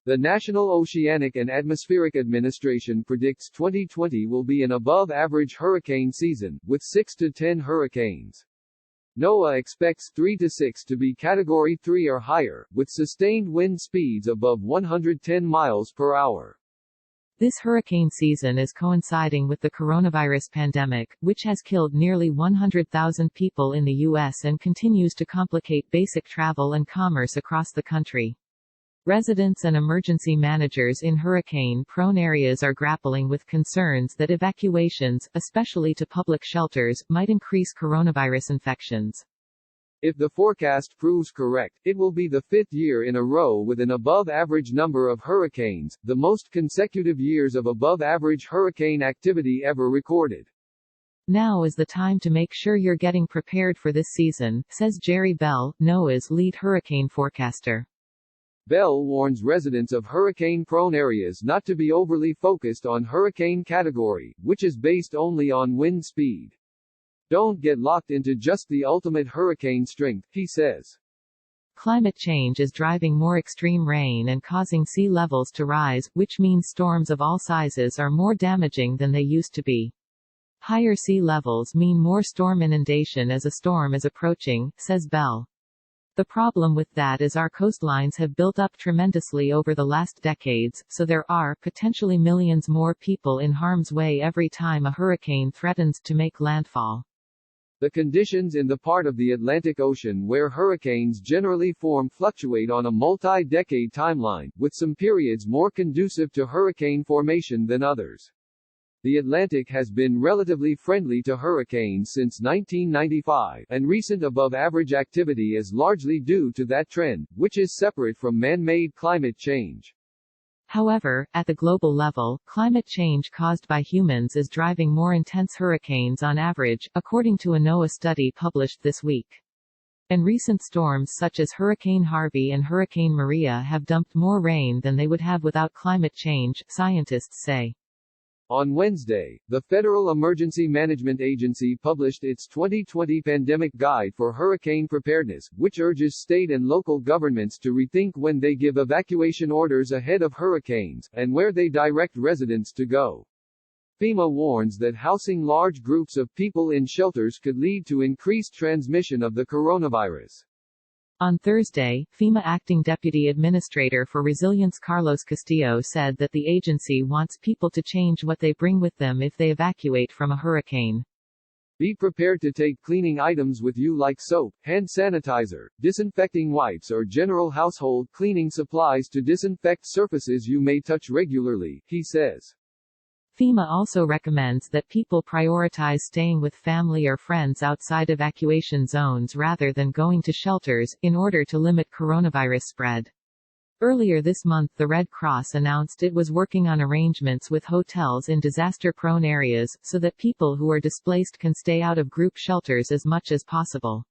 The National Oceanic and Atmospheric Administration predicts 2020 will be an above-average hurricane season, with 6 to 10 hurricanes. NOAA expects 3 to 6 to be Category 3 or higher, with sustained wind speeds above 110 miles per hour. This hurricane season is coinciding with the coronavirus pandemic, which has killed nearly 100,000 people in the U.S. and continues to complicate basic travel and commerce across the country. Residents and emergency managers in hurricane-prone areas are grappling with concerns that evacuations, especially to public shelters, might increase coronavirus infections. If the forecast proves correct, it will be the fifth year in a row with an above-average number of hurricanes, the most consecutive years of above-average hurricane activity ever recorded. Now is the time to make sure you're getting prepared for this season, says Jerry Bell, NOAA's lead hurricane forecaster. Bell warns residents of hurricane-prone areas not to be overly focused on hurricane category, which is based only on wind speed. Don't get locked into just the ultimate hurricane strength, he says. Climate change is driving more extreme rain and causing sea levels to rise, which means storms of all sizes are more damaging than they used to be. Higher sea levels mean more storm inundation as a storm is approaching, says Bell. The problem with that is our coastlines have built up tremendously over the last decades, so there are potentially millions more people in harm's way every time a hurricane threatens to make landfall. The conditions in the part of the Atlantic Ocean where hurricanes generally form fluctuate on a multi-decade timeline, with some periods more conducive to hurricane formation than others. The Atlantic has been relatively friendly to hurricanes since 1995, and recent above-average activity is largely due to that trend, which is separate from man-made climate change. However, at the global level, climate change caused by humans is driving more intense hurricanes on average, according to a NOAA study published this week. And recent storms such as Hurricane Harvey and Hurricane Maria have dumped more rain than they would have without climate change, scientists say. On Wednesday, the Federal Emergency Management Agency published its 2020 Pandemic Guide for Hurricane Preparedness, which urges state and local governments to rethink when they give evacuation orders ahead of hurricanes, and where they direct residents to go. FEMA warns that housing large groups of people in shelters could lead to increased transmission of the coronavirus. On Thursday, FEMA Acting Deputy Administrator for Resilience Carlos Castillo said that the agency wants people to change what they bring with them if they evacuate from a hurricane. Be prepared to take cleaning items with you like soap, hand sanitizer, disinfecting wipes or general household cleaning supplies to disinfect surfaces you may touch regularly, he says. FEMA also recommends that people prioritize staying with family or friends outside evacuation zones rather than going to shelters, in order to limit coronavirus spread. Earlier this month, the Red Cross announced it was working on arrangements with hotels in disaster-prone areas, so that people who are displaced can stay out of group shelters as much as possible.